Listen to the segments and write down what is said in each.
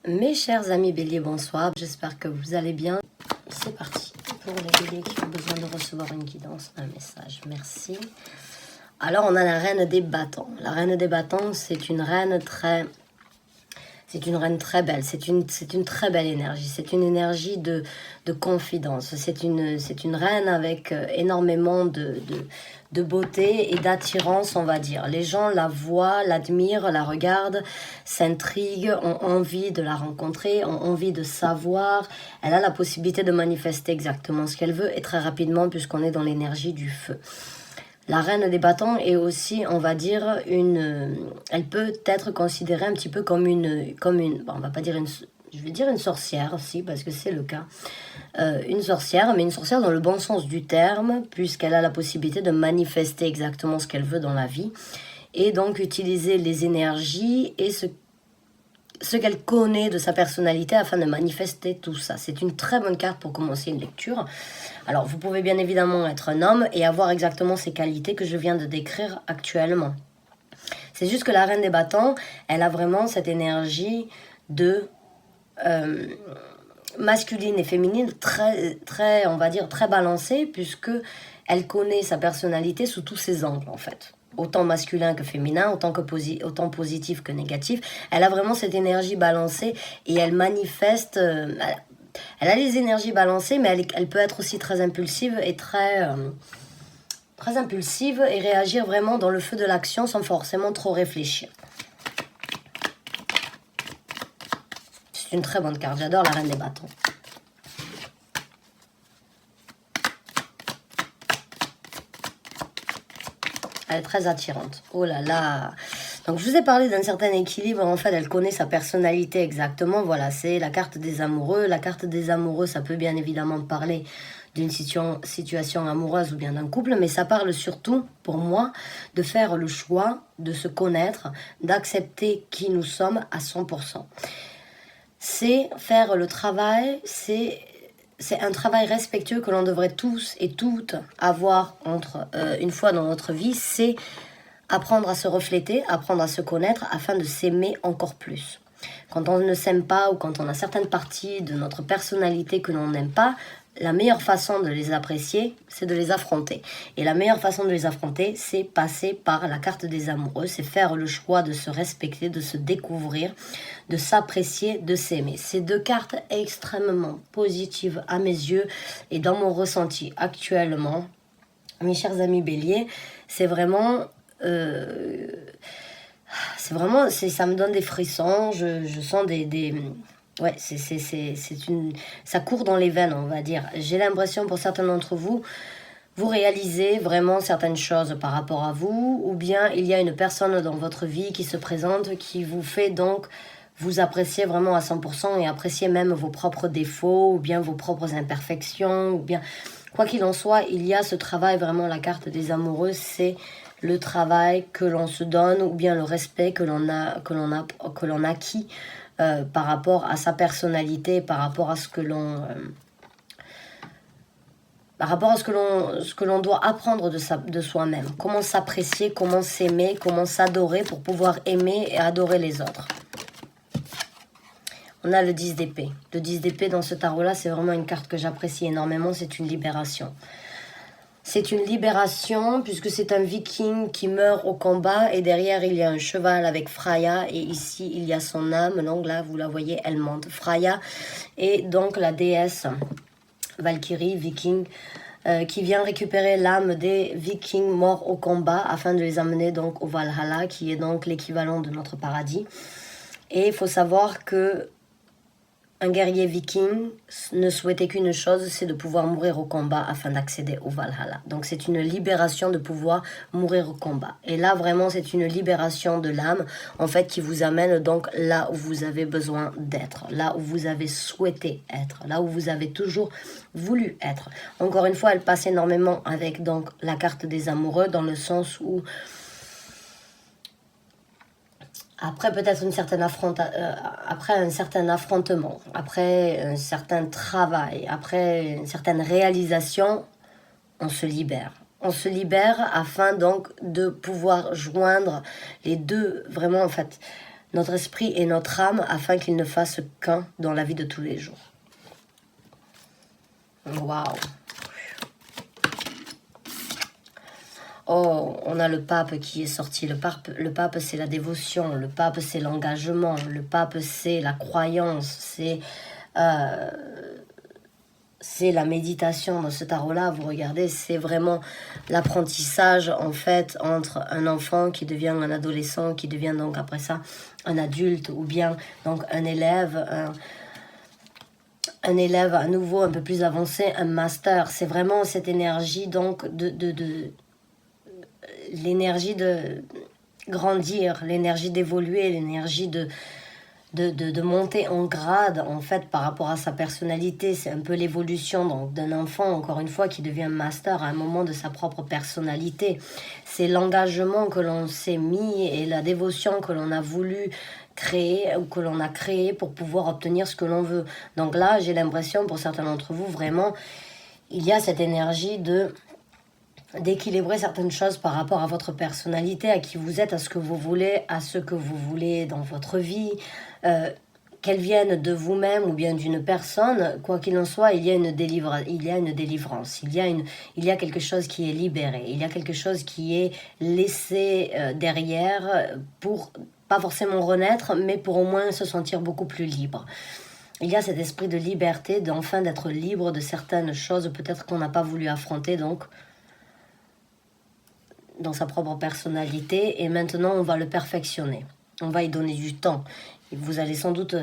Mes chers amis béliers, bonsoir, j'espère que vous allez bien. C'est parti pour les béliers qui ont besoin de recevoir une guidance, un message, merci. Alors on a la reine des bâtons. La reine des bâtons, c'est une reine très belle, c'est une très belle énergie, c'est une énergie de confidence, c'est une reine avec énormément de beauté et d'attirance, on va dire. Les gens la voient, l'admirent, la regardent, s'intriguent, ont envie de la rencontrer, ont envie de savoir. Elle a la possibilité de manifester exactement ce qu'elle veut et très rapidement puisqu'on est dans l'énergie du feu. La reine des bâtons est aussi, on va dire, elle peut être considérée un petit peu comme bon, on va pas dire je vais dire une sorcière aussi, parce que c'est le cas. Une sorcière, mais une sorcière dans le bon sens du terme, puisqu'elle a la possibilité de manifester exactement ce qu'elle veut dans la vie, et donc utiliser les énergies et ce qu'elle connaît de sa personnalité afin de manifester tout ça. C'est une très bonne carte pour commencer une lecture. Alors, vous pouvez bien évidemment être un homme et avoir exactement ces qualités que je viens de décrire actuellement. C'est juste que la reine des bâtons, elle a vraiment cette énergie de masculine et féminine très, on va dire, très balancée, puisque elle connaît sa personnalité sous tous ses angles, en fait. Autant masculin que féminin, autant positif que négatif. Elle a vraiment cette énergie balancée et elle manifeste... elle a les énergies balancées, mais elle peut être aussi très impulsive et très impulsive et réagir vraiment dans le feu de l'action sans forcément trop réfléchir. C'est une très bonne carte, j'adore la reine des bâtons. Elle est très attirante. Oh là là. Donc je vous ai parlé d'un certain équilibre. En fait, elle connaît sa personnalité exactement. Voilà, c'est la carte des amoureux. La carte des amoureux, ça peut bien évidemment parler d'une situation amoureuse ou bien d'un couple, mais ça parle surtout, pour moi, de faire le choix de se connaître, d'accepter qui nous sommes à 100%. C'est faire le travail, c'est un travail respectueux que l'on devrait tous et toutes avoir une fois dans notre vie, c'est apprendre à se refléter, apprendre à se connaître afin de s'aimer encore plus. Quand on ne s'aime pas ou quand on a certaines parties de notre personnalité que l'on n'aime pas, la meilleure façon de les apprécier, c'est de les affronter. Et la meilleure façon de les affronter, c'est passer par la carte des amoureux, c'est faire le choix de se respecter, de se découvrir, de s'apprécier, de s'aimer. C'est deux cartes extrêmement positives à mes yeux et dans mon ressenti actuellement. Mes chers amis béliers, c'est vraiment... ça me donne des frissons, je sens ouais, ça court dans les veines, on va dire. J'ai l'impression pour certains d'entre vous, vous réalisez vraiment certaines choses par rapport à vous, ou bien il y a une personne dans votre vie qui se présente, qui vous fait donc vous apprécier vraiment à 100% et apprécier même vos propres défauts, ou bien vos propres imperfections, ou bien... Quoi qu'il en soit, il y a ce travail, vraiment la carte des amoureux, c'est le travail que l'on se donne ou bien le respect que l'on acquis par rapport à sa personnalité, par rapport à ce que l'on doit apprendre de soi-même. Comment s'apprécier, comment s'aimer, comment s'adorer pour pouvoir aimer et adorer les autres. On a le 10 d'épée. Le 10 d'épée dans ce tarot-là, c'est vraiment une carte que j'apprécie énormément. C'est une libération. C'est une libération puisque c'est un viking qui meurt au combat et derrière il y a un cheval avec Freya et ici il y a son âme. Donc là, vous la voyez, elle monte. Freya est donc la déesse Valkyrie, viking, qui vient récupérer l'âme des vikings morts au combat afin de les amener donc au Valhalla, qui est donc l'équivalent de notre paradis. Et il faut savoir que un guerrier viking ne souhaitait qu'une chose, c'est de pouvoir mourir au combat afin d'accéder au Valhalla. Donc c'est une libération de pouvoir mourir au combat. Et là vraiment c'est une libération de l'âme en fait qui vous amène donc là où vous avez besoin d'être, là où vous avez souhaité être, là où vous avez toujours voulu être. Encore une fois, elle passe énormément avec donc la carte des amoureux dans le sens où après peut-être après un certain affrontement, après un certain travail, après une certaine réalisation, on se libère. On se libère afin donc de pouvoir joindre les deux, vraiment en fait. notre esprit et notre âme afin qu'ils ne fassent qu'un dans la vie de tous les jours. Waouh! Oh, on a le pape qui est sorti. Le pape c'est la dévotion. Le pape, c'est l'engagement. Le pape, c'est la croyance. C'est la méditation dans ce tarot-là. Vous regardez, c'est vraiment l'apprentissage, en fait, entre un enfant qui devient un adolescent, qui devient donc après ça un adulte, ou bien donc un élève à nouveau un peu plus avancé, un master. C'est vraiment cette énergie donc l'énergie de grandir, l'énergie d'évoluer, l'énergie de monter en grade en fait par rapport à sa personnalité. C'est un peu l'évolution donc d'un enfant, encore une fois, qui devient master à un moment de sa propre personnalité. C'est l'engagement que l'on s'est mis et la dévotion que l'on a voulu créer ou que l'on a créé pour pouvoir obtenir ce que l'on veut. Donc là, j'ai l'impression pour certains d'entre vous, vraiment, il y a cette énergie d'équilibrer certaines choses par rapport à votre personnalité, à qui vous êtes, à ce que vous voulez, à ce que vous voulez dans votre vie, qu'elles viennent de vous-même ou bien d'une personne. Quoi qu'il en soit, il y a une délivrance, il y a quelque chose qui est libéré, il y a quelque chose qui est laissé derrière pour pas forcément renaître, mais pour au moins se sentir beaucoup plus libre. Il y a cet esprit de liberté, d'enfin d'être libre de certaines choses peut-être qu'on n'a pas voulu affronter, donc dans sa propre personnalité, et maintenant on va le perfectionner, on va y donner du temps. Et vous allez sans doute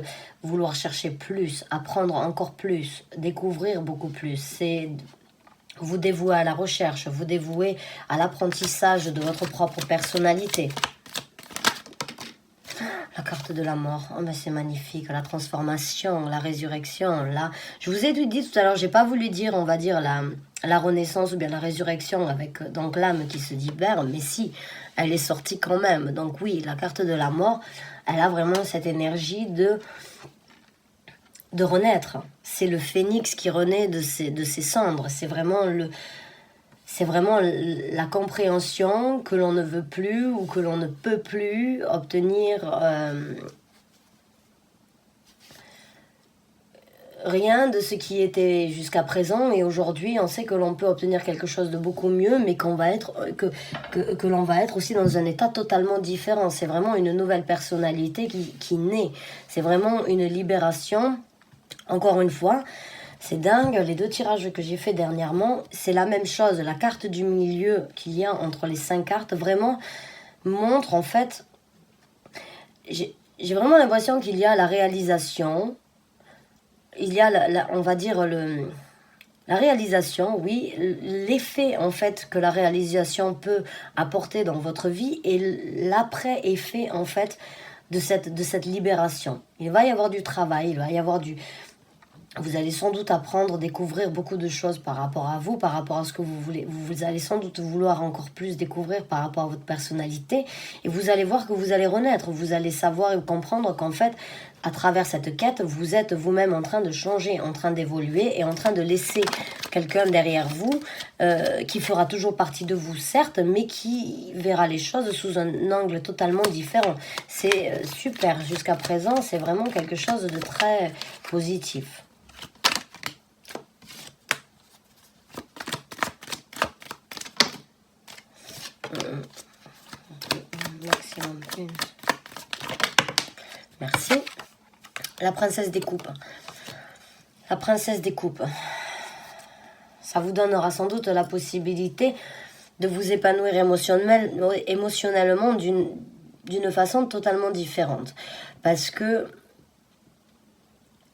vouloir chercher plus, apprendre encore plus, découvrir beaucoup plus. C'est vous dévouer à la recherche, vous dévouer à l'apprentissage de votre propre personnalité. La carte de la mort, oh ben c'est magnifique, la transformation, la résurrection. Là, je vous ai dit tout à l'heure, j'ai pas voulu dire, on va dire la renaissance ou bien la résurrection avec donc l'âme qui se libère, mais si, elle est sortie quand même. Donc oui, la carte de la mort, elle a vraiment cette énergie de renaître. C'est le phénix qui renaît de ses cendres. C'est vraiment la compréhension que l'on ne veut plus ou que l'on ne peut plus obtenir rien de ce qui était jusqu'à présent, et aujourd'hui on sait que l'on peut obtenir quelque chose de beaucoup mieux, mais que l'on va être aussi dans un état totalement différent. C'est vraiment une nouvelle personnalité qui naît. C'est vraiment une libération. Encore une fois, c'est dingue, les 2 tirages que j'ai fait dernièrement, c'est la même chose. La carte du milieu qu'il y a entre les 5 cartes vraiment montre en fait, j'ai vraiment l'impression qu'il y a la réalisation, il y a on va dire la réalisation, oui, l'effet en fait que la réalisation peut apporter dans votre vie, et l'après-effet en fait de cette libération. Il va y avoir du travail, il va y avoir vous allez sans doute apprendre, découvrir beaucoup de choses par rapport à vous, par rapport à ce que vous voulez. Vous allez sans doute vouloir encore plus découvrir par rapport à votre personnalité. Et vous allez voir que vous allez renaître. Vous allez savoir et comprendre qu'en fait, à travers cette quête, vous êtes vous-même en train de changer, en train d'évoluer et en train de laisser quelqu'un derrière vous qui fera toujours partie de vous, certes, mais qui verra les choses sous un angle totalement différent. C'est super. Jusqu'à présent, c'est vraiment quelque chose de très positif. Maximum une. Merci. La princesse des coupes. La princesse des coupes. Ça vous donnera sans doute la possibilité de vous épanouir émotionnellement d'une façon totalement différente. Parce que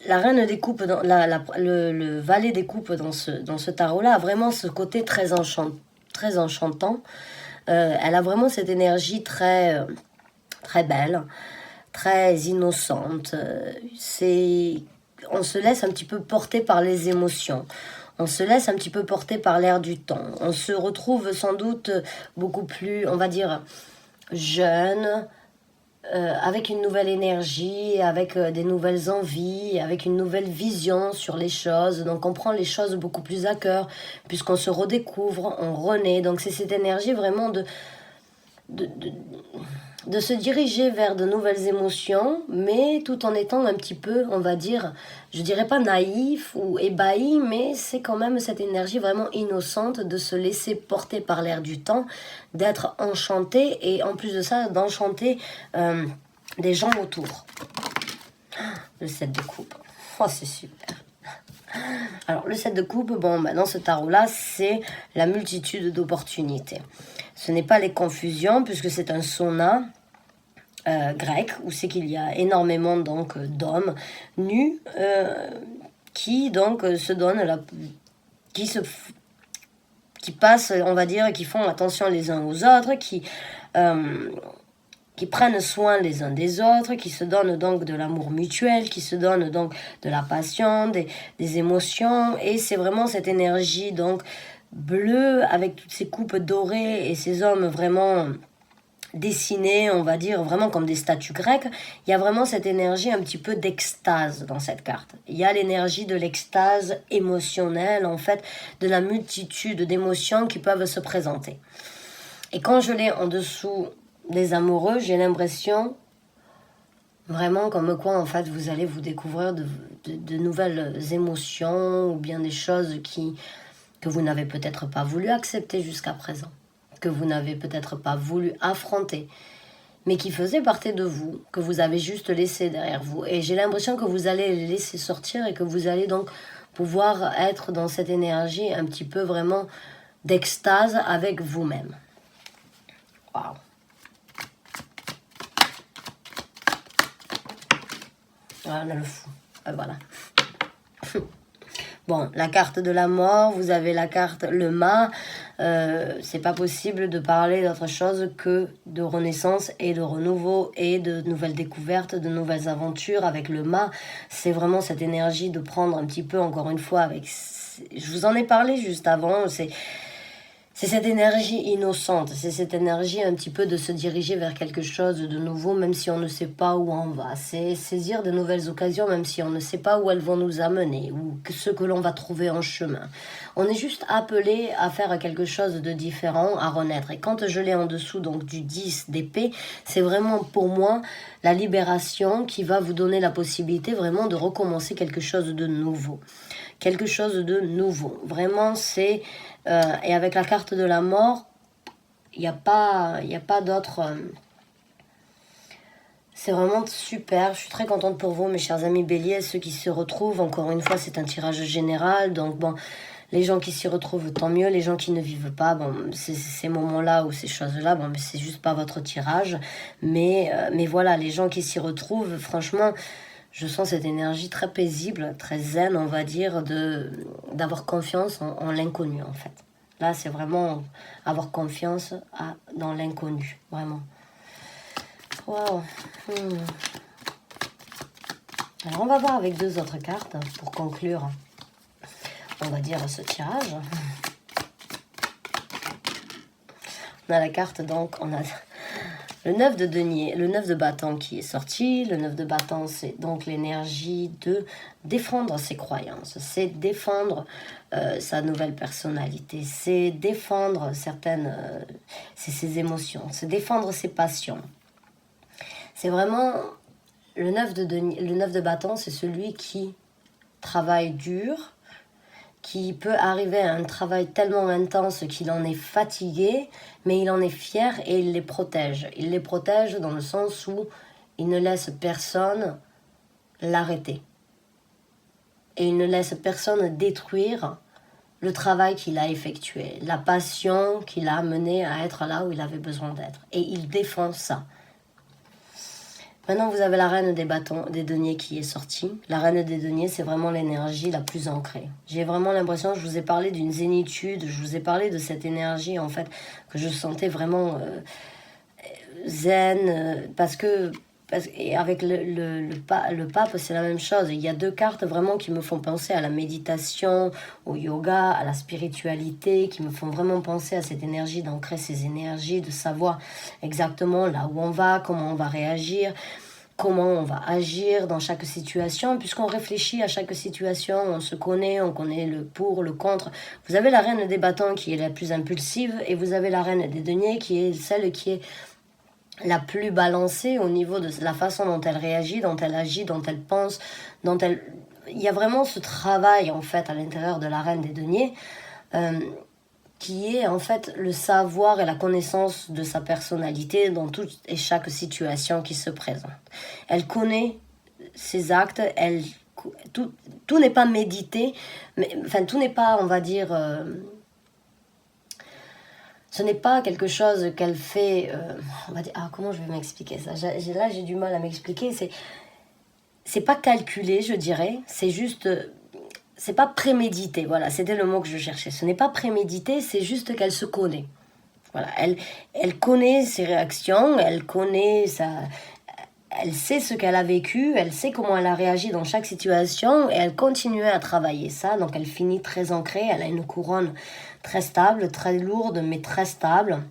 la reine des coupes, le valet des coupes dans ce tarot-là a vraiment ce côté très enchantant. Elle a vraiment cette énergie très, très belle, très innocente. On se laisse un petit peu porter par les émotions. On se laisse un petit peu porter par l'air du temps. On se retrouve sans doute beaucoup plus, on va dire, jeune, avec une nouvelle énergie, avec des nouvelles envies, avec une nouvelle vision sur les choses. Donc on prend les choses beaucoup plus à cœur, puisqu'on se redécouvre, on renaît. Donc c'est cette énergie vraiment de se diriger vers de nouvelles émotions, mais tout en étant un petit peu, on va dire, je dirais pas naïf ou ébahi, mais c'est quand même cette énergie vraiment innocente de se laisser porter par l'air du temps, d'être enchanté et en plus de ça, d'enchanter des gens autour. Le 7 de coupe. Oh, c'est super. Alors, le 7 de coupe, bon, dans ce tarot-là, c'est la multitude d'opportunités. Ce n'est pas les confusions, puisque c'est un sona grec, où c'est qu'il y a énormément donc d'hommes nus qui donc se donnent qui passent, on va dire, qui font attention les uns aux autres, qui prennent soin les uns des autres, qui se donnent donc de l'amour mutuel, qui se donnent donc de la passion, des émotions, et c'est vraiment cette énergie donc bleue avec toutes ces coupes dorées et ces hommes vraiment dessinés, on va dire, vraiment comme des statues grecques. Il y a vraiment cette énergie un petit peu d'extase dans cette carte. Il y a l'énergie de l'extase émotionnelle, en fait, de la multitude d'émotions qui peuvent se présenter. Et quand je l'ai en dessous des amoureux, j'ai l'impression vraiment comme quoi, en fait, vous allez vous découvrir de nouvelles émotions ou bien des choses que vous n'avez peut-être pas voulu accepter jusqu'à présent, que vous n'avez peut-être pas voulu affronter, mais qui faisaient partie de vous, que vous avez juste laissé derrière vous. Et j'ai l'impression que vous allez les laisser sortir et que vous allez donc pouvoir être dans cette énergie un petit peu vraiment d'extase avec vous-même. Waouh! Voilà, on a le fou. Voilà. Bon, la carte de la mort, vous avez la carte le mât. C'est pas possible de parler d'autre chose que de renaissance et de renouveau et de nouvelles découvertes, de nouvelles aventures avec le mât. C'est vraiment cette énergie de prendre un petit peu, encore une fois, avec... Je vous en ai parlé juste avant, c'est cette énergie innocente, c'est cette énergie un petit peu de se diriger vers quelque chose de nouveau, même si on ne sait pas où on va. C'est saisir de nouvelles occasions, même si on ne sait pas où elles vont nous amener, ou ce que l'on va trouver en chemin. On est juste appelé à faire quelque chose de différent, à renaître. Et quand je l'ai en dessous donc du 10 d'épée, c'est vraiment pour moi la libération qui va vous donner la possibilité vraiment de recommencer quelque chose de nouveau. Quelque chose de nouveau. Vraiment, c'est... et avec la carte de la mort, il n'y a pas d'autre... c'est vraiment super. Je suis très contente pour vous, mes chers amis béliers, ceux qui se retrouvent. Encore une fois, c'est un tirage général. Donc, bon, les gens qui s'y retrouvent, tant mieux. Les gens qui ne vivent pas, bon, ces moments-là ou ces choses-là, bon, mais c'est juste pas votre tirage. Mais voilà, les gens qui s'y retrouvent, franchement... Je sens cette énergie très paisible, très zen, on va dire, d'avoir confiance en l'inconnu, en fait. Là, c'est vraiment avoir confiance dans l'inconnu, vraiment. Wow. Alors, on va voir avec deux autres cartes pour conclure, on va dire, ce tirage. On a la carte, donc, on a... Le 9 de denier, le 9 de bâton qui est sorti. Le 9 de bâton, c'est donc l'énergie de défendre ses croyances. C'est défendre sa nouvelle personnalité. C'est défendre ses émotions. C'est défendre ses passions. C'est vraiment... Le 9 de denier, le 9 de bâton, c'est celui qui travaille dur, qui peut arriver à un travail tellement intense qu'il en est fatigué, mais il en est fier et il les protège. Il les protège dans le sens où il ne laisse personne l'arrêter. Et il ne laisse personne détruire le travail qu'il a effectué, la passion qu'il a mené à être là où il avait besoin d'être. Et il défend ça. Maintenant, vous avez la reine des bâtons, des deniers qui est sortie. La reine des deniers, c'est vraiment l'énergie la plus ancrée. J'ai vraiment l'impression, je vous ai parlé d'une zénitude, je vous ai parlé de cette énergie, en fait, que je sentais vraiment zen, et avec le pape, c'est la même chose. Il y a deux cartes vraiment qui me font penser à la méditation, au yoga, à la spiritualité, qui me font vraiment penser à cette énergie, d'ancrer ces énergies, de savoir exactement là où on va, comment on va réagir, comment on va agir dans chaque situation, puisqu'on réfléchit à chaque situation, on se connaît, on connaît le pour, le contre. Vous avez la reine des bâtons qui est la plus impulsive, et vous avez la reine des deniers qui est celle qui est la plus balancée au niveau de la façon dont elle réagit, dont elle agit, dont elle pense, dont elle... Il y a vraiment ce travail, en fait, à l'intérieur de la Reine des Deniers, qui est, en fait, le savoir et la connaissance de sa personnalité dans toute et chaque situation qui se présente. Elle connaît ses actes, tout n'est pas médité, mais, enfin, tout n'est pas, on va dire... ce n'est pas quelque chose qu'elle fait... on va dire, comment je vais m'expliquer ça? Là, j'ai du mal à m'expliquer. C'est pas calculé, je dirais. C'est juste... c'est pas prémédité, voilà, c'était le mot que je cherchais. Ce n'est pas prémédité, c'est juste qu'elle se connaît. Voilà, elle connaît ses réactions, elle sait ce qu'elle a vécu, elle sait comment elle a réagi dans chaque situation et elle continue à travailler ça. Donc elle finit très ancrée, elle a une couronne très stable, très lourde, mais très stable.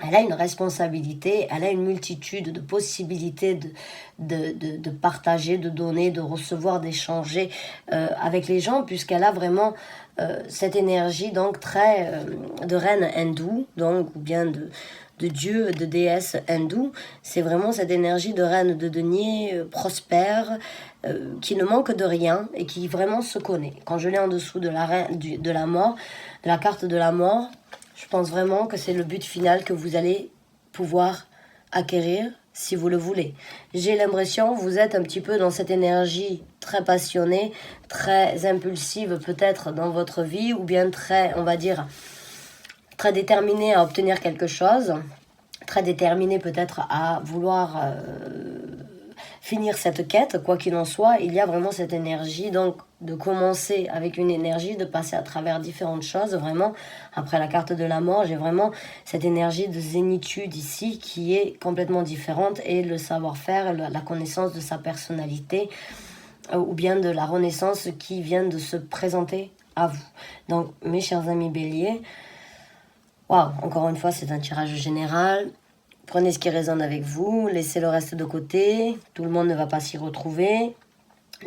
Elle a une responsabilité, elle a une multitude de possibilités de partager, de donner, de recevoir, d'échanger avec les gens, puisqu'elle a vraiment cette énergie donc très de reine hindoue, donc, ou bien de dieu, de déesse hindoue. C'est vraiment cette énergie de reine de denier prospère, qui ne manque de rien et qui vraiment se connaît. Quand je l'ai en dessous de de la mort, de la carte de la mort, je pense vraiment que c'est le but final que vous allez pouvoir acquérir si vous le voulez. J'ai l'impression que vous êtes un petit peu dans cette énergie très passionnée, très impulsive peut-être dans votre vie, ou bien très, on va dire, très déterminée à obtenir quelque chose, très déterminée peut-être à vouloir finir cette quête, quoi qu'il en soit. Il y a vraiment cette énergie, donc de commencer avec une énergie, de passer à travers différentes choses, vraiment. Après la carte de la mort, j'ai vraiment cette énergie de zénitude ici qui est complètement différente, et le savoir-faire, la connaissance de sa personnalité, ou bien de la renaissance qui vient de se présenter à vous. Donc mes chers amis béliers, waouh, encore une fois c'est un tirage général. Prenez ce qui résonne avec vous, laissez le reste de côté, tout le monde ne va pas s'y retrouver.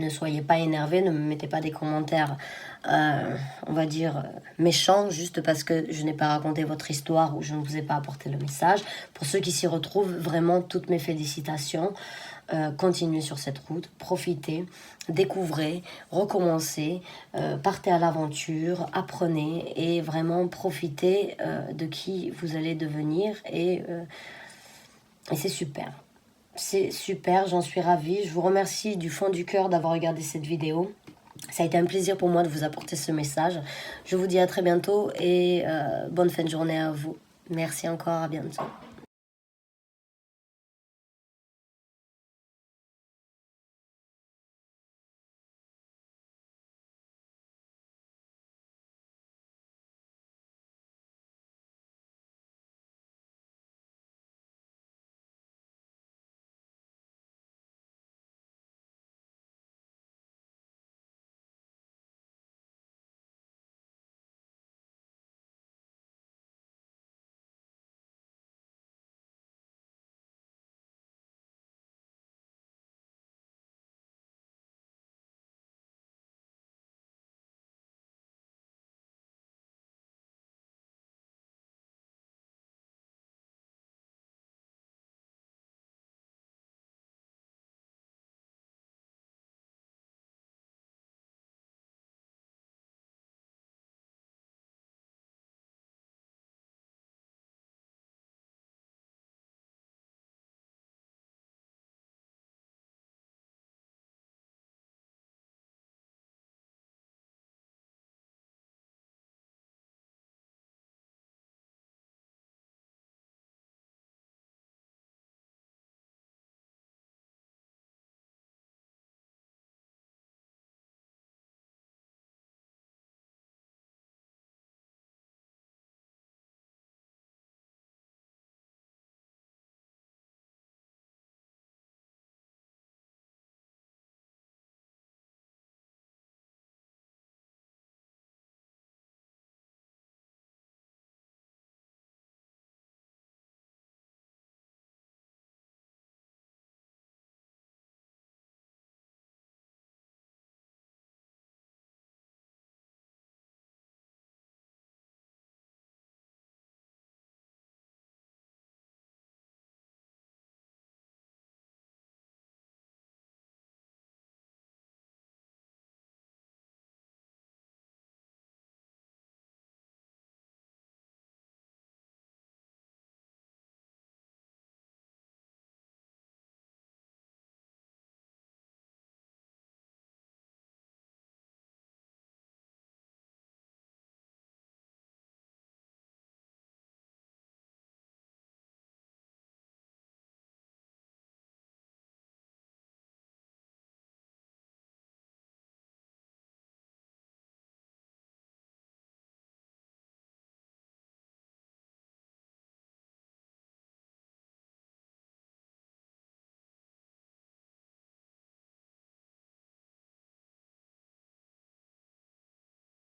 Ne soyez pas énervés, ne me mettez pas des commentaires, on va dire, méchants, juste parce que je n'ai pas raconté votre histoire ou je ne vous ai pas apporté le message. Pour ceux qui s'y retrouvent, vraiment toutes mes félicitations. Continuez sur cette route, profitez, découvrez, recommencez, partez à l'aventure, apprenez et vraiment profitez de qui vous allez devenir, et c'est super. C'est super, j'en suis ravie. Je vous remercie du fond du cœur d'avoir regardé cette vidéo. Ça a été un plaisir pour moi de vous apporter ce message. Je vous dis à très bientôt et bonne fin de journée à vous. Merci encore, à bientôt.